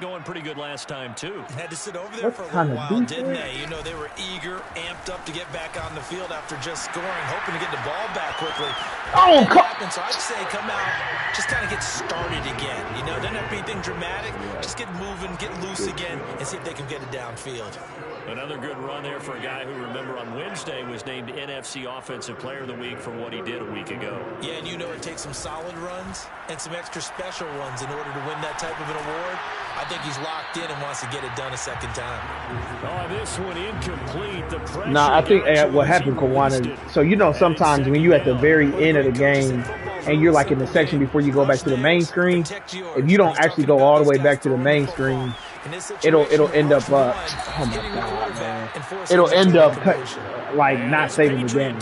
Going pretty good last time, too. Had to sit over there for a little while, didn't they? You know, they were eager, amped up to get back on the field after just scoring, hoping to get the ball back quickly. Oh, happened, so I'd say come out, just kind of get started again. You know, doesn't have to be anything dramatic. Just get moving, get loose again, and see if they can get it downfield. Another good run there for a guy who, remember, on Wednesday was named NFC Offensive Player of the Week for what he did a week ago. Yeah, and you know it takes some solid runs and some extra special ones in order to win that type of an award. I think he's locked in and wants to get it done a second time. Oh, this one incomplete. The pressure. Nah, I think what happened, Kawana, so you know sometimes when you're at the very end of the game and you're like in the section before you go back to the main screen, if you don't actually go all the way back to the main screen, it'll end up oh my god, man, it'll end up like not saving the game.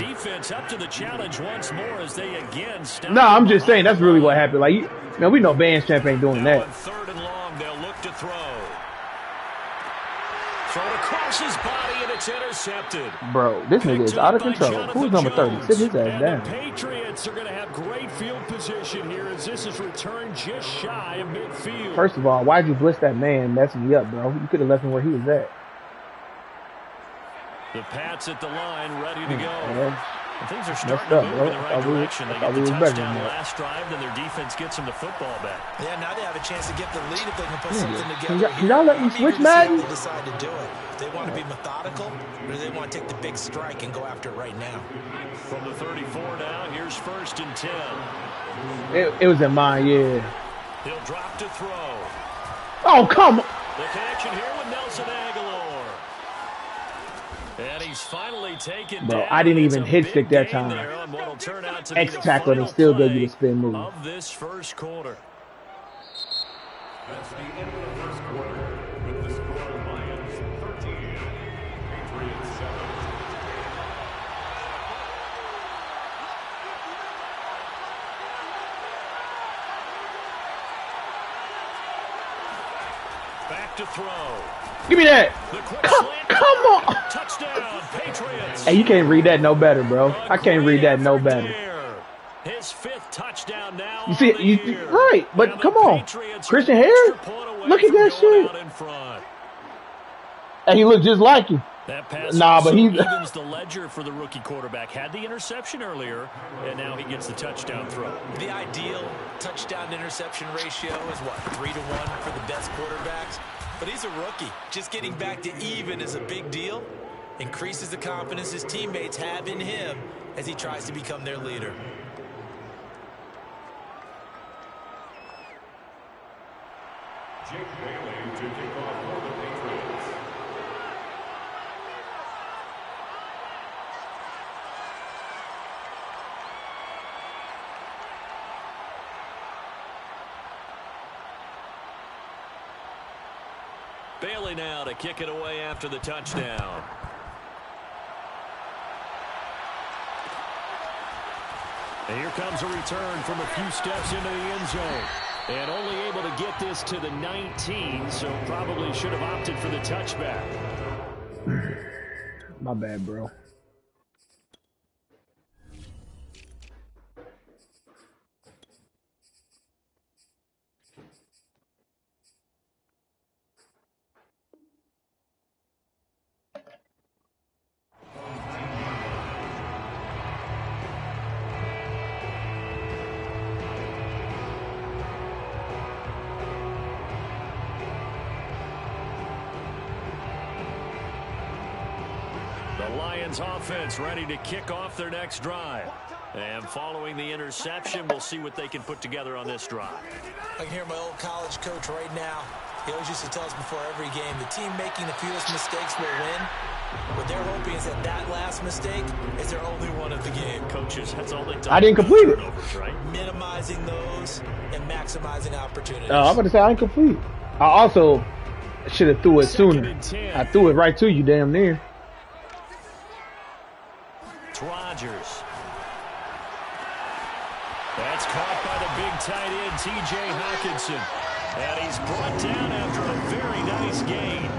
No, I'm just saying that's really what happened. Like, man, we know Vance Champ ain't doing that. Third and long, they'll look to throw. Thrown across his body and it's intercepted. Bro, this nigga is out of control. Who's number 30? Sit his ass down. The Patriots are going to have great field position here as this is returned just shy of midfield. First of all, why'd you blitz that man messing me up, bro? You could have left him where he was at. The Pats at the line, ready to go. Man. And things are starting to move in the right direction. They get the touchdown last drive, then their defense gets them the football back. Yeah, now they have a chance to get the lead if they can put something together. Can y'all let me switch, Madden? They decide to do it. They want to be methodical, or do they want to take the big strike and go after it right now? From the 34 now, here's 1st and 10. It was in mine, yeah. He'll drop to throw. Oh, come on. The connection here with Nelson Aguilar. And he's finally taken Bro, down. I didn't even hit stick that time. X tackle and still gave you the spin move. Of this first quarter. That's the end of the first quarter. With the score, Lions 13, Patriots 7. Back to throw. Give me that. Come on. Touchdown, Patriots. Hey, you can't read that no better, bro. I can't read that no better. His 5th touchdown now. You see, right, but come on. Christian Harris, look at that shit. And he looked just like him. That pass but he evens the ledger for the rookie quarterback. Had the interception earlier, and now he gets the touchdown throw. The ideal touchdown-interception ratio is what, 3-to-1 for the best quarterbacks? But he's a rookie. Just getting back to even is a big deal. Increases the confidence his teammates have in him as he tries to become their leader. Jake Bailey to kick off for the Patriots. Bailey now to kick it away after the touchdown. And here comes a return from a few steps into the end zone. And only able to get this to the 19, so probably should have opted for the touchback. My bad, bro. Lions offense ready to kick off their next drive. And following the interception, we'll see what they can put together on this drive. I can hear my old college coach right now. He always used to tell us before every game, the team making the fewest mistakes will win. What they're hoping is that last mistake is their only one of the game. Coaches, that's all they do. I didn't complete it. Right? Minimizing those and maximizing opportunities. I'm about to say I ain't complete. I also should have threw it sooner. I threw it right to you damn near. It's Rodgers. That's caught by the big tight end, T.J. Hockenson. And he's brought down after a very nice gain.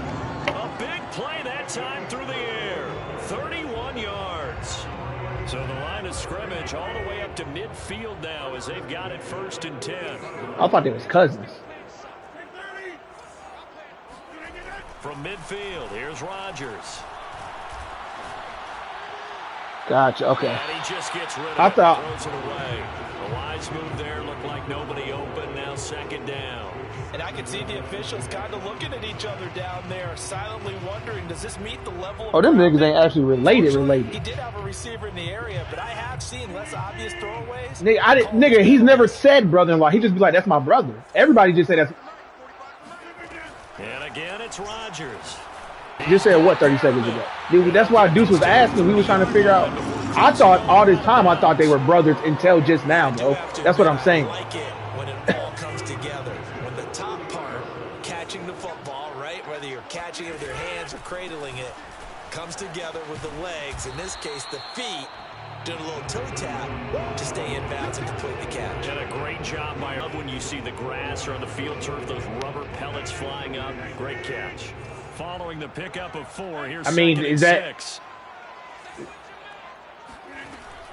A big play that time through the air. 31 yards. So the line of scrimmage all the way up to midfield now as they've got it 1st and 10. I thought they was cousins. From midfield, here's Rodgers. Gotcha. Okay. And he just gets rid of I it, thought. throws it away. A wise move there. Looked like nobody open. Now second down. And I can see the officials kind of looking at each other down there, silently wondering, does this meet the level of... Oh, them niggas ain't actually related. He did have a receiver in the area, but I have seen less obvious throwaways. Nigga, he's never said brother-in-law. He just be like, that's my brother. Everybody just say that's... And again, it's Rodgers. Just said what 30 seconds ago. Dude, that's why Deuce was asking. We was trying to figure out. I thought all this time, I thought they were brothers until just now, bro. That's what I'm saying. Like it when it all comes together. When the top part, catching the football, right? Whether you're catching it with your hands or cradling it, comes together with the legs. In this case, the feet. Doing a little toe tap to stay in bounds and complete the catch. And a great job by when you see the grass or on the field turf, those rubber pellets flying up. Great catch. Following the pickup of 4, here's is that 6.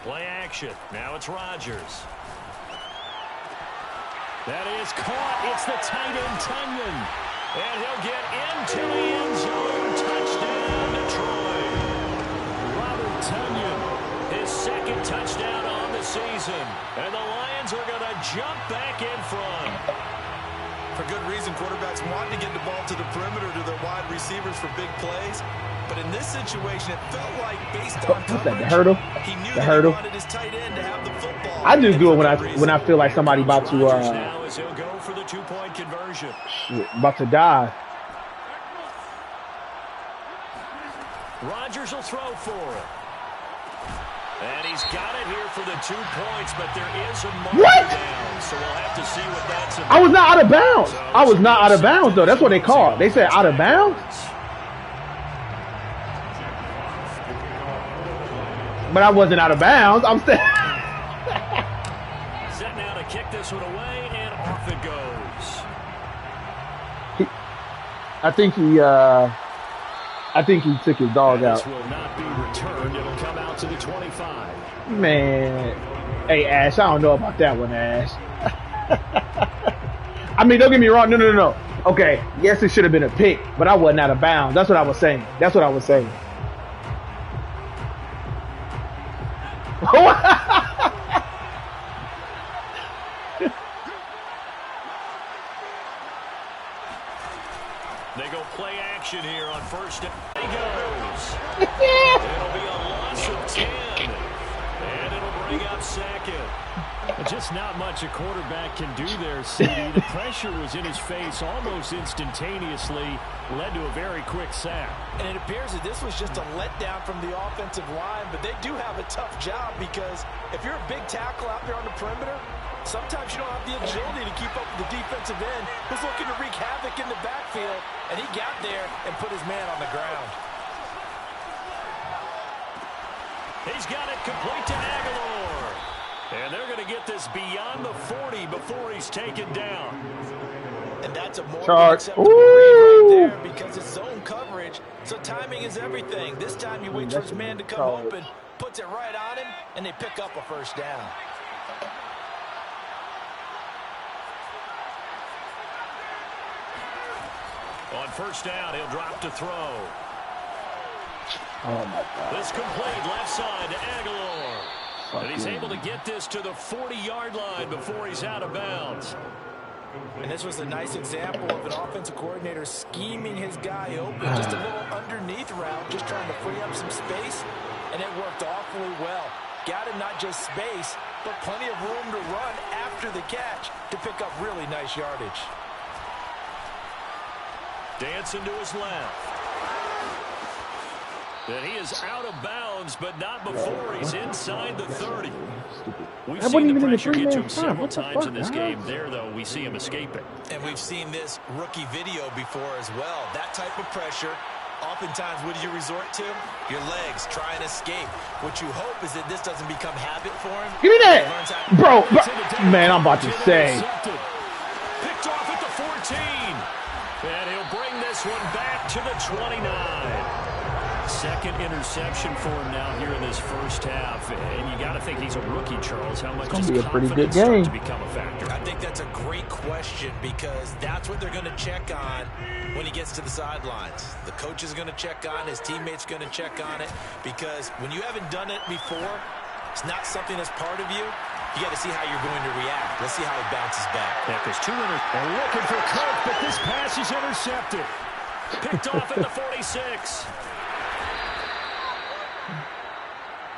Play action. Now it's Rodgers. That is caught. It's the tight end Tunyon. And he'll get into the end zone. Touchdown, Detroit. Robert Tunyon, his second touchdown on the season. And the Lions are going to jump back in front. For good reason, quarterbacks want to get the ball to the perimeter to their wide receivers for big plays. But in this situation, it felt like based on coverage, the hurdle? he knew the that hurdle? he wanted his tight end to have the football. I just do it when I feel like somebody about to now as he'll go for the 2-point conversion. Shit, about to die. Rodgers will throw for it. And he's got it here for the 2 points, but there is a mark down, so we'll have to see what that's about. I was not out of bounds. I was not out of bounds, though. That's what they called. They said out of bounds. But I wasn't out of bounds. I'm still. Set now to kick this one away, and off it goes. I think he took his dog out. This will not be returned. It'll come out to the 25. Man. Hey, Ash, I don't know about that one, Ash. I mean, don't get me wrong. No. Okay, yes, it should have been a pick, but I wasn't out of bounds. That's what I was saying. They go play action here on first down. He goes. It'll be a loss of 10. And it'll bring up second. Just not much a quarterback can do there, CD. The pressure was in his face almost instantaneously. Led to a very quick sack. And it appears that this was just a letdown from the offensive line, but they do have a tough job because if you're a big tackle out there on the perimeter, sometimes you don't have the agility to keep up with the defensive end who's looking to wreak havoc in the backfield, and he got there and put his man on the ground. He's got it complete to Aguilar. And they're going to get this beyond the 40 before he's taken down. And that's a more Charge. acceptable read right there because it's zone coverage, so timing is everything. This time you wait for his man to come open, puts it right on him, and they pick up a first down. On first down, he'll drop to throw. Oh, my God. This complete left side to Aguilar. And he's able to get this to the 40-yard line before he's out of bounds. And this was a nice example of an offensive coordinator scheming his guy open. Just a little underneath route, just trying to free up some space, and it worked awfully well. Got him not just space, but plenty of room to run after the catch to pick up really nice yardage. Dancing to his left. And he is out of bounds, but not before he's inside the 30. We've seen the pressure get to him several times in this game. There, though, we see him escaping. And we've seen this rookie video before as well. That type of pressure, oftentimes, what do you resort to? Your legs, try and escape. What you hope is that this doesn't become habit for him. Give me that! Bro, man, I'm about to say. Picked off at the 14. And he'll bring this one back to the 29. Second interception for him now here in this first half. And you got to think he's a rookie, Charles. How much does confidence start to become a factor? I think that's a great question because that's what they're going to check on when he gets to the sidelines. The coach is going to check on, his teammates going to check on it, because when you haven't done it before, it's not something that's part of you. You got to see how you're going to react. Let's see how he bounces back. Yeah, because they're looking for Cook, but this pass is intercepted. Picked off at the 46.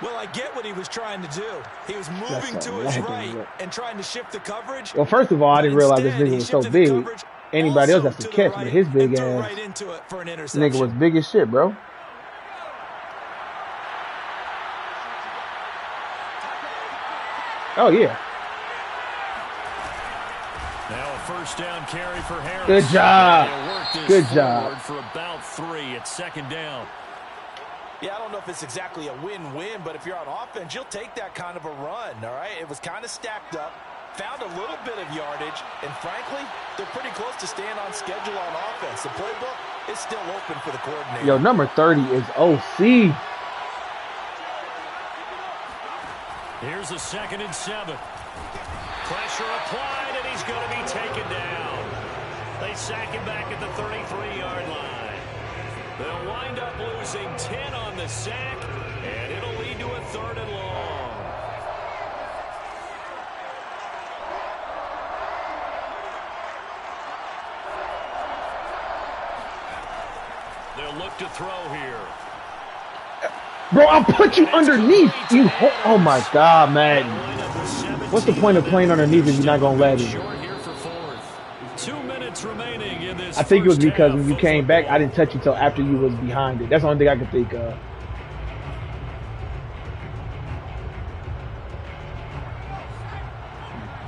Well, I get what he was trying to do. He was moving to his right and trying to shift the coverage. Well, first of all, I didn't realize this nigga was so big. Anybody else has to catch, but his big ass nigga was big as shit, bro. Oh, yeah. Now a first down carry for Harris. Good job. Good job. For about 3, it's second down. Yeah, I don't know if it's exactly a win-win, but if you're on offense, you'll take that kind of a run, all right? It was kind of stacked up, found a little bit of yardage, and frankly, they're pretty close to staying on schedule on offense. The playbook is still open for the coordinator. Yo, number 30 is OC. Here's a 2nd and 7. Pressure applied, and he's going to be taken down. They sack him back at the 33-yard line. They'll wind up losing 10 on the sack, and it'll lead to a 3rd and long. They'll look to throw here. Bro, I'll put you underneath. Oh, my God, man. What's the point of playing underneath if you're not going to let him? 2 minutes remaining in this. I think it was because when you came back, I didn't touch you until after you was behind it. That's the only thing I could think of.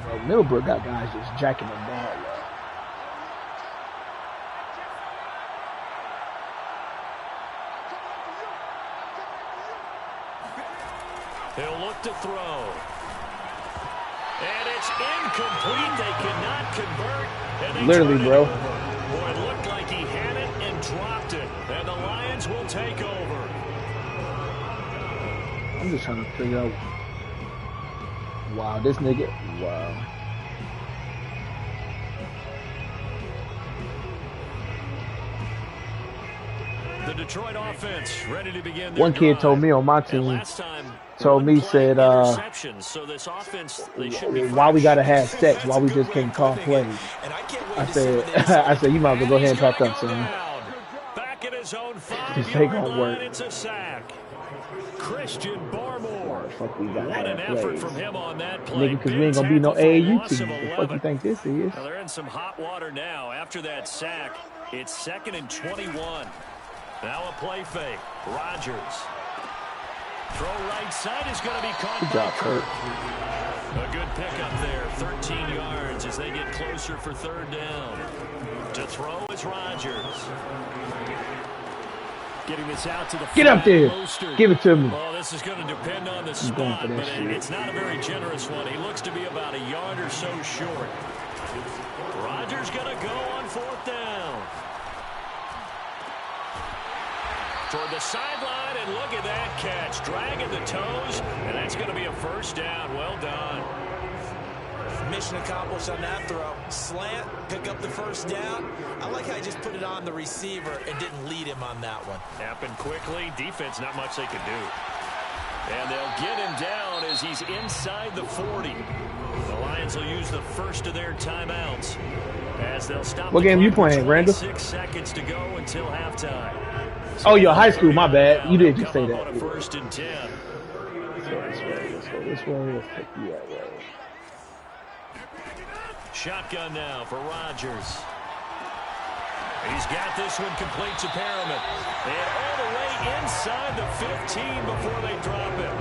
Bro, Middlebrook got guys just jacking the ball up. He'll look to throw. And it's incomplete. They cannot convert. Literally, bro. Boy, it looked like he had it and dropped it. And the Lions will take over. I'm just trying to figure out. Wow, this nigga. Wow. The Detroit offense ready to begin. One kid told me on my team, said, so this offense, why we gotta have sex? Why we just can't call plays? I said, you might as well go ahead and pack up, son. Back at his own 5-yard line, it's a sack. Christian Barmore. Fuck, we gotta what an have effort plays. from him on that play. Nigga, because we ain't gonna be no AAU team. What the fuck you think this is? Well, they're in some hot water now. After that sack, it's 2nd and 21. Now a play fake. Rodgers. Throw right side is going to be caught. Good job, Kurt. A good pickup there. 13 yards as they get closer for 3rd down. To throw is Rodgers. Getting this out to the Get up there. Give it to me. Well, this is going to depend on the spot, but it's not a very generous one. He looks to be about a yard or so short. Rodgers going to go on 4th down. Toward the sideline, and look at that catch. Dragging the toes, and that's going to be a 1st down. Well done. Mission accomplished on that throw. Slant, pick up the 1st down. I like how he just put it on the receiver and didn't lead him on that one. Happened quickly. Defense, not much they could do. And they'll get him down as he's inside the 40. The Lions will use the first of their timeouts as they'll stop. What game you playing, Randall? 6 seconds to go until halftime. Oh, you're high school. My bad. You did just say that. 1st and 10. Let's go this way. Let's take you that way. Shotgun now for Rodgers. He's got this one complete to Perriman. And all the way inside the 15 before they drop him.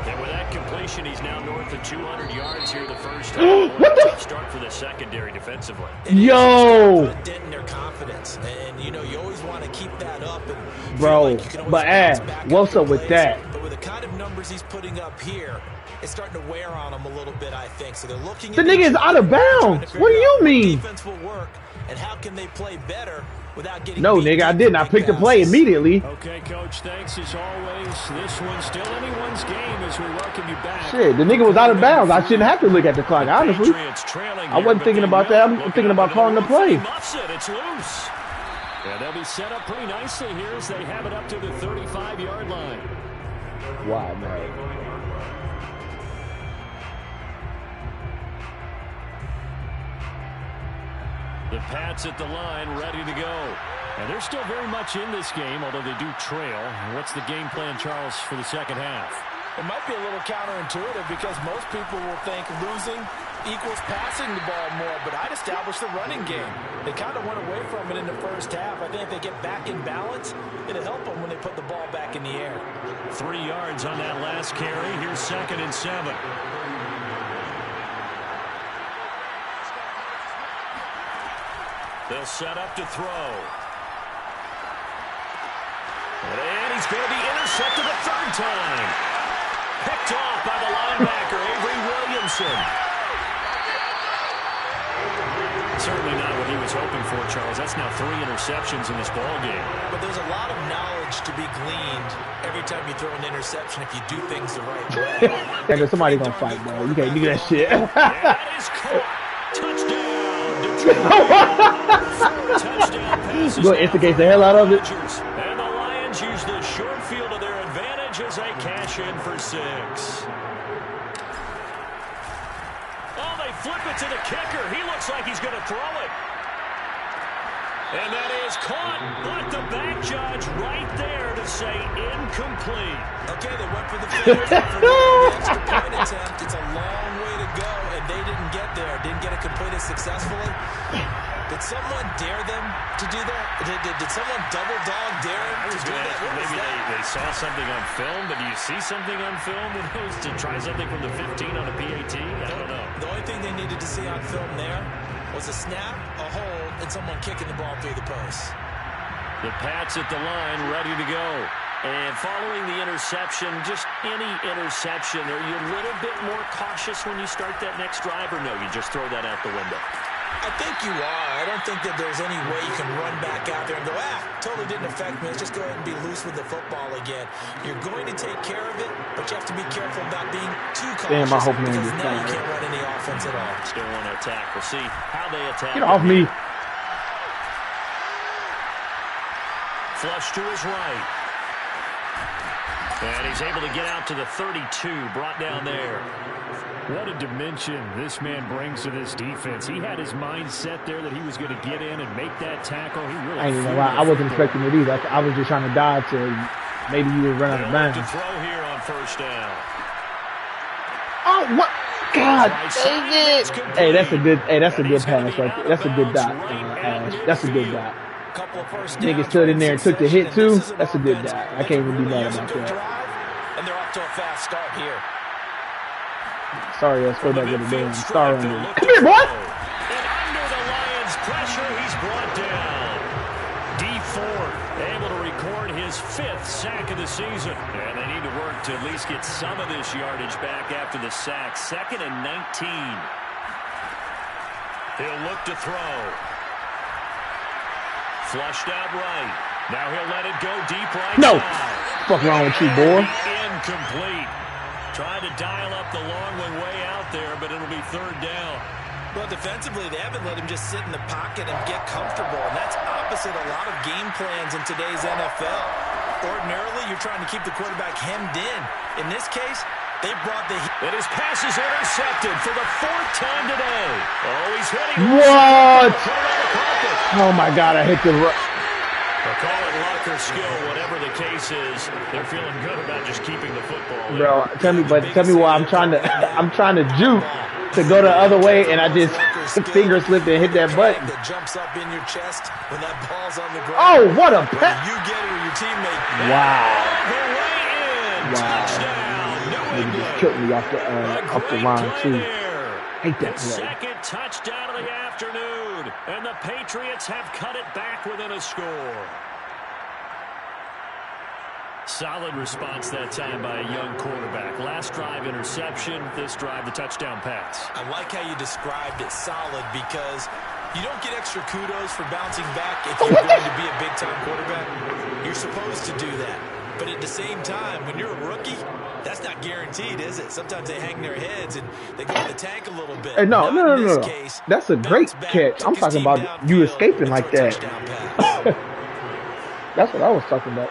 And with that completion, he's now north of 200 yards here the first time. What a tough start for the secondary defensively. Yo! A dent in their confidence. And, you know, you always want to keep that up. And bro, but what's up with that? But with the kind of numbers he's putting up here, it's starting to wear on him a little bit, I think. So they're looking. The nigga is out of bounds. What do you mean? Defense will work. and how can they play better without getting No, nigga, I didn't. I picked the play immediately. Okay, Coach, thanks as always. This one's still anyone's game as we welcome you back. Shit, the nigga was out of bounds. I shouldn't have to look at the clock, honestly. I wasn't thinking about that. I'm thinking about calling the play. It's loose. And they'll be set up pretty nicely here as they have it up to the 35-yard line. Wow, man. The Pats at the line, ready to go. And they're still very much in this game, although they do trail. What's the game plan, Charles, for the second half? It might be a little counterintuitive because most people will think losing equals passing the ball more, but I'd establish the running game. They kind of went away from it in the first half. I think if they get back in balance, it'll help them when they put the ball back in the air. 3 yards on that last carry. Here's 2nd and 7. They'll set up to throw. And he's going to be intercepted a 3rd time. Picked off by the linebacker, Avery Williamson. Certainly not what he was hoping for, Charles. That's now 3 interceptions in this ball game. But there's a lot of knowledge to be gleaned every time you throw an interception if you do things the right way. Yeah, somebody gonna fight, bro. You can't do that shit. That is caught. Touchdown. Touchdown passes. Go instigate the hell out of it. And the Lions use the short field to their advantage as they cash in for 6. Oh, they flip it to the kicker. He looks like he's going to throw it. And that is caught, but the back judge right there to say incomplete. Okay, they went for the field for the extra point attempt. It's a long way to go, and they didn't get there. Didn't get it completed successfully. Did someone dare them to do that? Did someone double dog dare them to do that? Maybe they saw something on film, but do you see something on film when it was to try something from the 15 on a PAT? I don't know. The only thing they needed to see on film there was a snap, a hold, and someone kicking the ball through the post. The Pats at the line, ready to go. And following the interception, just any interception, are you a little bit more cautious when you start that next drive, or no, you just throw that out the window? I think you are. I don't think that there's any way you can run back out there and go, totally didn't affect me. Let's just go ahead and be loose with the football again. You're going to take care of it, but you have to be careful about being too cautious. Damn, I hope because now you can't run any offense at all. Still want to attack. We'll see how they attack. Get off me. Flush to his right. And he's able to get out to the 32, brought down there. What a dimension this man brings to this defense. He had his mind set there that he was going to get in and make that tackle. He really I ain't gonna lie, I wasn't expecting it either. I was just trying to dodge to maybe you would run out of bounds. To throw here on 1st down. Oh, what? God dang it! Hey, that's a good. Hey, that's a good pass right there. That's a good dot. That's a good dot. Nigga stood in there and took the hit too. That's a good dot. I can't even be mad about that. And they're off to a fast start here. Sorry, let's go back to the damn star on there. Come here, boy! And under the Lions' pressure, he's brought down. D Ford able to record his 5th sack of the season. And they need to work to at least get some of this yardage back after the sack. 2nd and 19. He'll look to throw. Flushed out right. Now he'll let it go deep right. No! Side. Fuck wrong with you, boy? Incomplete. Trying to dial up the long one way out there, but it'll be 3rd down. Well, defensively, they haven't let him just sit in the pocket and get comfortable, and that's opposite a lot of game plans in today's NFL. Ordinarily, you're trying to keep the quarterback hemmed in. In this case, they brought the... And his pass is intercepted for the 4th time today. Oh, he's hitting... What? Oh, my God, I hit the... They'll call it luck or skill, whatever the case is. They're feeling good about just keeping the football. Bro, tell me why I'm trying to juke to go the other way, and I just finger slipped and hit that button. That jumps up in your chest when that ball's on the ground. Oh, what a pass! You get it or your teammate. Wow. The way in. Touchdown. Maybe just killed me off the line too. Hate that play. 2nd touchdown of the afternoon, and the Patriots have cut it back within a score. Solid response that time by a young quarterback. Last drive interception, this drive the touchdown pass. I like how you described it, solid, because You don't get extra kudos for bouncing back if you're going to be a big-time quarterback. You're supposed to do that. But at the same time, when you're a rookie, that's not guaranteed, is it? Sometimes they hang their heads and they go in the tank a little bit. Hey, no. That's a great catch. I'm talking about you escaping like that. That's what I was talking about.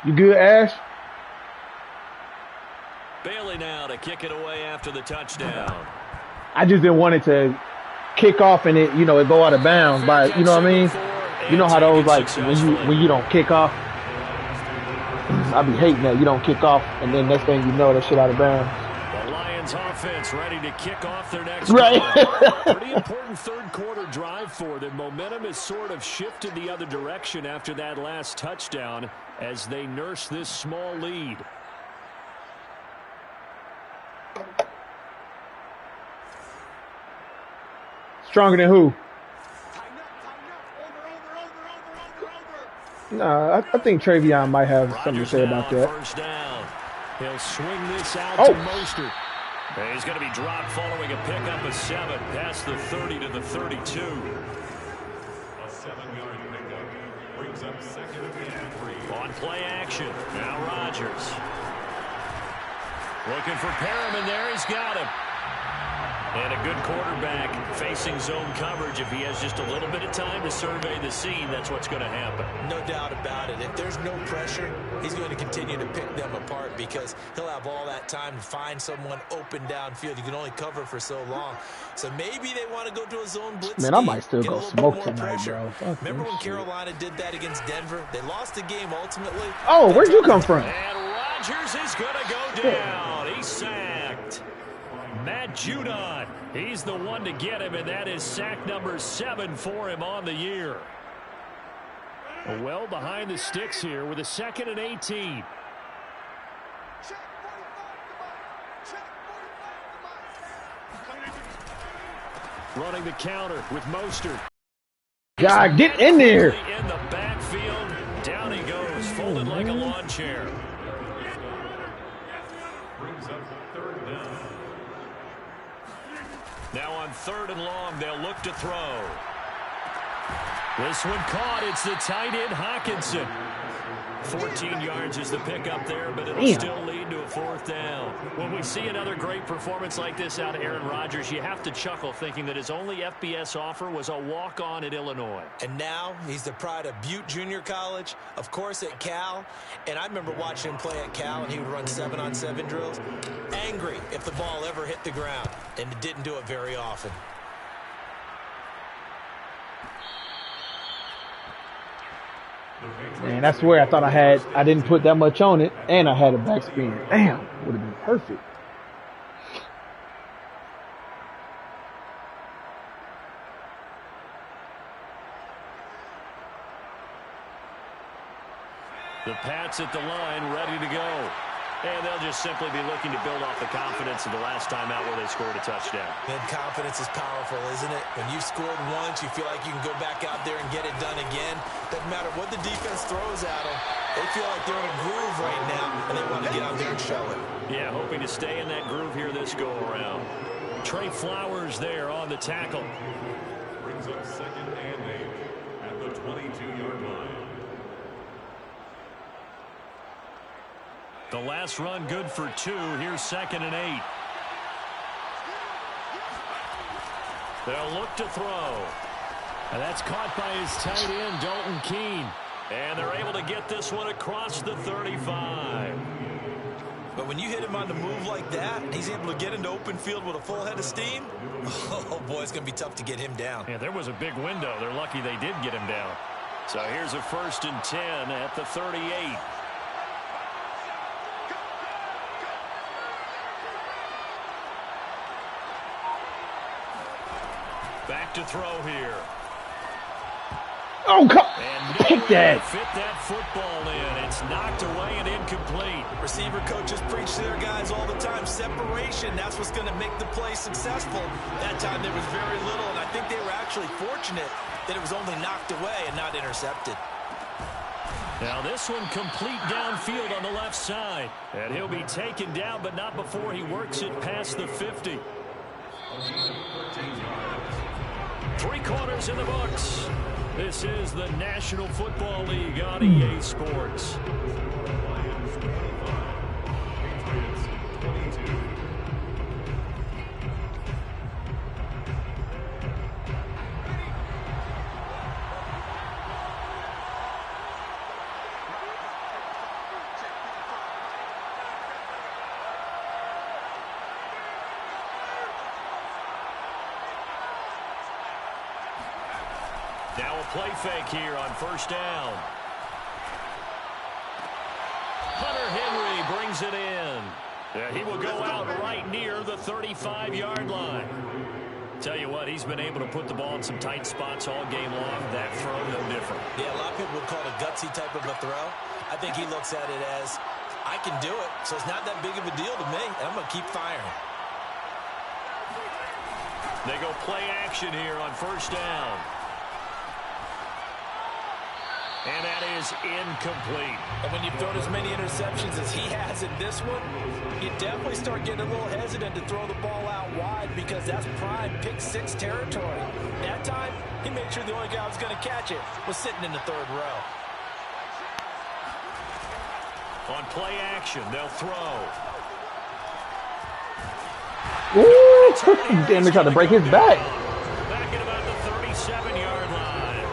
You good, Ash? Bailey now to kick it away after the touchdown. I just didn't want it to kick off and it go out of bounds. But you know what I mean? You know how those, like, when you don't kick off? I be hating that you don't kick off and then next thing you know, that shit out of bounds. The Lions offense ready to kick off their next right. Pretty important third quarter drive for them. Momentum has sort of shifted the other direction after that last touchdown as they nurse this small lead. Stronger than who? Nah, I think Travion might have something to say about that. First down. He'll swing this out to Mostert. He's going to be dropped following a pickup of 7 past the 30 to the 32. A 7-yard pickup brings up 2nd and 3. On play action. Now Rodgers. Looking for Perriman there. He's got him. And a good quarterback facing zone coverage. If he has just a little bit of time to survey the scene, that's what's going to happen. No doubt about it. If there's no pressure, he's going to continue to pick them apart because he'll have all that time to find someone open downfield. You can only cover for so long. So maybe they want to go to a zone blitz. Man, I might still go smoke tonight, bro. Remember when Carolina did that against Denver? They lost the game ultimately. Oh, where'd you come from? And Rodgers is going to go down. He's sacked. Matt Judon, he's the one to get him, and that is sack number 7 for him on the year. Well behind the sticks here with a 2nd and 18. Running the counter with Mostert. God, get in there. In the backfield, down he goes, folded like a lawn chair. Brings up 3rd down. Now on 3rd and long, they'll look to throw. This one caught. It's the tight end, Hawkinson. 14 yards is the pickup there, but it'll still lead to a 4th down. When we see another great performance like this out of Aaron Rodgers, you have to chuckle thinking that his only FBS offer was a walk-on at Illinois. And now he's the pride of Butte Junior College, of course at Cal. And I remember watching him play at Cal, and he would run 7-on-7 drills. Angry if the ball ever hit the ground, and it didn't do it very often. Man, that's where I thought I didn't put that much on it, and I had a backspin. Damn, would have been perfect. The Pats at the line, ready to go. And they'll just simply be looking to build off the confidence of the last time out where they scored a touchdown. And confidence is powerful, isn't it? When you've scored once, you feel like you can go back out there and get it done again. Doesn't matter what the defense throws at them. They feel like they're in a groove right now, and they want to get out there and show it. Yeah, hoping to stay in that groove here this go-around. Trey Flowers there on the tackle. Brings up 2nd and 8 at the 22-yard line. The last run good for 2. Here's 2nd and 8. They'll look to throw. And that's caught by his tight end, Dalton Keene. And they're able to get this one across the 35. But when you hit him on the move like that, and he's able to get into open field with a full head of steam, oh, boy, it's going to be tough to get him down. Yeah, there was a big window. They're lucky they did get him down. So here's a 1st and 10 at the 38. Back to throw here. Oh, come and pick that. Fit that football in. It's knocked away and incomplete. Receiver coaches preach to their guys all the time. Separation, that's what's going to make the play successful. That time there was very little, and I think they were actually fortunate that it was only knocked away and not intercepted. Now this one complete downfield on the left side. And he'll be taken down, but not before he works it past the 50. 3 quarters in the books. This is the National Football League on EA Sports. Now a play fake here on first down. Hunter Henry brings it in. And he will go out right near the 35-yard line. Tell you what, he's been able to put the ball in some tight spots all game long. That throw, no different. Yeah, a lot of people would call it a gutsy type of a throw. I think he looks at it as, I can do it, so it's not that big of a deal to me, and I'm going to keep firing. They go play action here on first down. And that is incomplete. And when you've thrown as many interceptions as he has in this one, you definitely start getting a little hesitant to throw the ball out wide because that's prime pick-6 territory. That time, he made sure the only guy who was going to catch it was sitting in the 3rd row. On play action, they'll throw. Ooh, damn, they tried to break his back. Back at about the 37-yard line.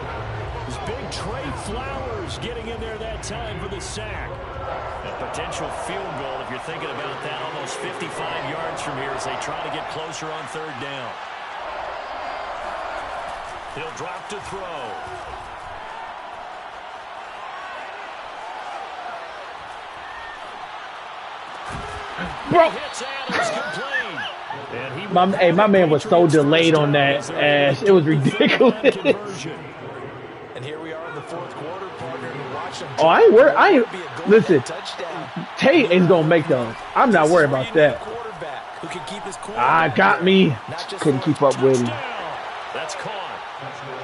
This big Trey Flowers getting in there that time for the sack. A potential field goal, if you're thinking about that, almost 55 yards from here as they try to get closer on 3rd down. He'll drop to throw. Bro. Hits Adams complete. My man was so delayed on that, Ash. It was ridiculous. And here we are in the 4th quarter, partner. Watch them. Oh, I ain't. Listen, Tate is gonna make those. I'm not worried about that. I got me. Couldn't keep up with him. That's caught.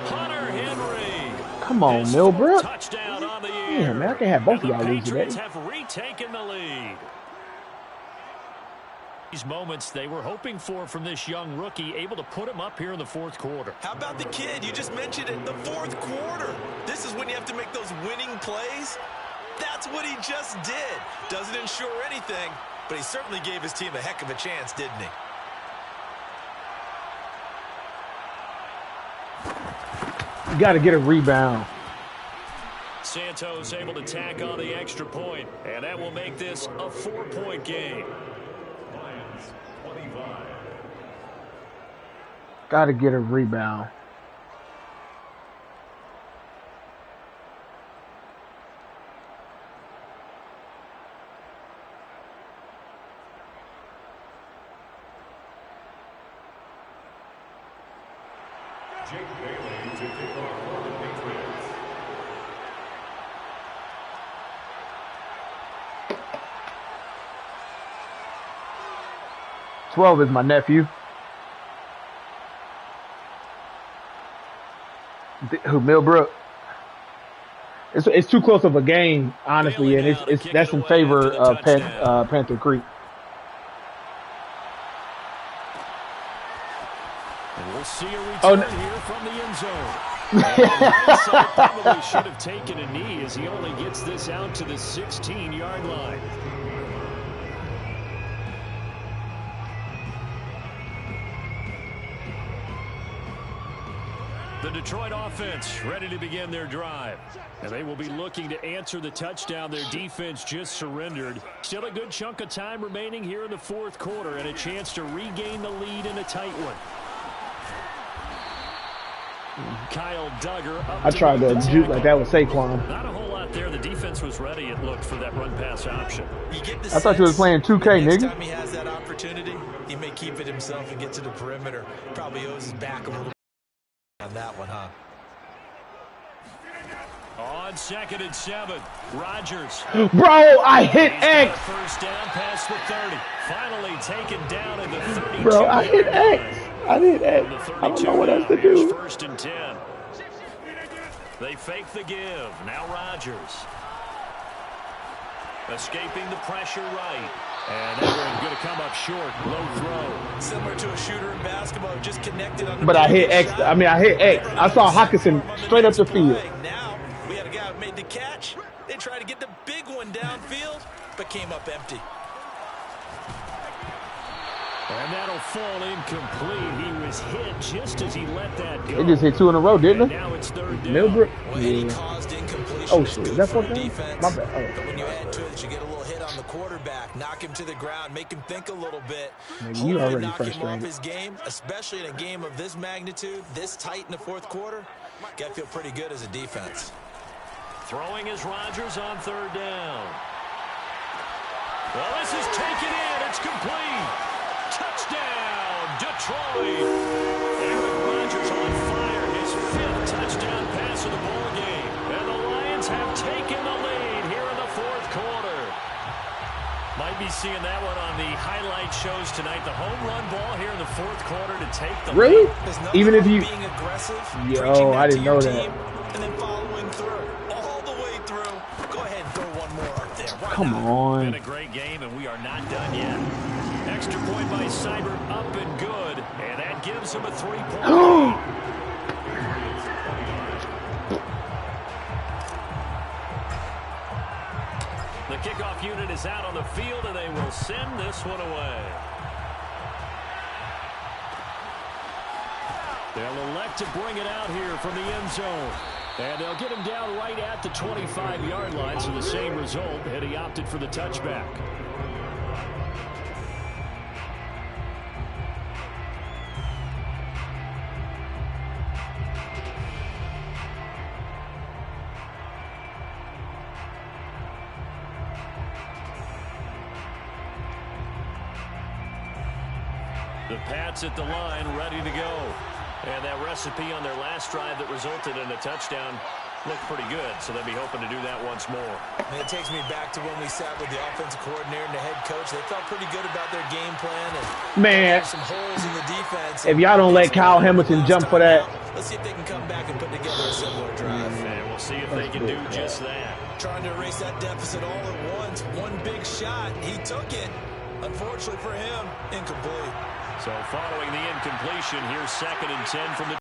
Hunter Henry. Come on, Milbrook. Touchdown on the year. Yeah, man, I can't have both of y'all the lose today. Patriots have retaken the lead. These moments they were hoping for from this young rookie, able to put him up here in the 4th quarter. How about the kid? You just mentioned it, the 4th quarter. This is when you have to make those winning plays. That's what he just did. Doesn't ensure anything, but he certainly gave his team a heck of a chance, didn't he? You got to get a rebound. Santos able to tack on the extra point, and that will make this a 4-point game. Got to get a rebound. Jake Bailey to kick off for the Patriots. "12 is my nephew." Who, Milbrook? It's too close of a game, honestly, and that's in favor of Panther Creek. And we'll see a return here from the end zone. Probably should have taken a knee as he only gets this out to the 16-yard line. The Detroit offense ready to begin their drive. And they will be looking to answer the touchdown their defense just surrendered. Still a good chunk of time remaining here in the 4th quarter and a chance to regain the lead in a tight one. Kyle Duggar up. I tried to juke like that with Saquon. Not a whole lot there. The defense was ready, it looked, for that run-pass option. I thought you was playing 2K, nigga. Next time he has that opportunity, he may keep it himself and get to the perimeter. Probably owes his back a little on that one, huh? On 2nd and 7, Rodgers. Bro, I hit X. First down past the 30. Finally taken down in the 32. Bro, I hit X. I hit X. I don't know what else to do. 1st and 10. They fake the give. Now Rodgers. Escaping the pressure right. And that one's going to come up short. Low throw. Similar to a shooter in basketball, just connected on the But I hit X. shot. I mean, I hit X. I saw Hawkinson straight up the field. Now we had a guy who made the catch. They tried to get the big one downfield, but came up empty. And that'll fall incomplete. He was hit just as he let that go. They just hit 2 in a row, didn't And they? now it's third down. Millbrook? Well, he Yeah. caused incompletion. Oh, It's shit. good That's for what that is? defense. My bad. Oh. But when you add to it, you get a little hit on the quarterback, knock him to the ground, make him think a little bit. Maybe you Hopefully already knock him off frustrated. his game, especially in a game of this magnitude, this tight in the fourth quarter. Got to feel pretty good as a defense. Throwing is Rodgers on third down. Well, this is taken in. It's complete. Touchdown, Detroit. Aaron Rodgers on fire. His 5th touchdown pass of the ball game. And the Lions have taken the lead here in the fourth quarter. Might be seeing that one on the highlight shows tonight. The home run ball here in the fourth quarter to take the Really? lead. Even if you... being aggressive, Yo, I didn't know that. and then following through all the way through. Go ahead and throw one more up there. Why Come not? Been on. a great game, and we are not done yet. Extra point by Seibert, up and good, and that gives him a 3-point lead. The kickoff unit is out on the field, and they will send this one away. They'll elect to bring it out here from the end zone. And they'll get him down right at the 25-yard line, so the same result, and he opted for the touchback. The Pats at the line, ready to go. And that recipe on their last drive that resulted in a touchdown looked pretty good, so they'll be hoping to do that once more. And it takes me back to when we sat with the offensive coordinator and the head coach. They felt pretty good about their game plan. And Man, some holes in the defense. if y'all don't let Kyle Hamilton jump for that. Let's see if they can come back and put together a similar drive. And we'll see if they can do just that. Trying to erase that deficit all at once. One big shot. He took it. Unfortunately for him, incomplete. So following the incompletion, here's 2nd and 10 from the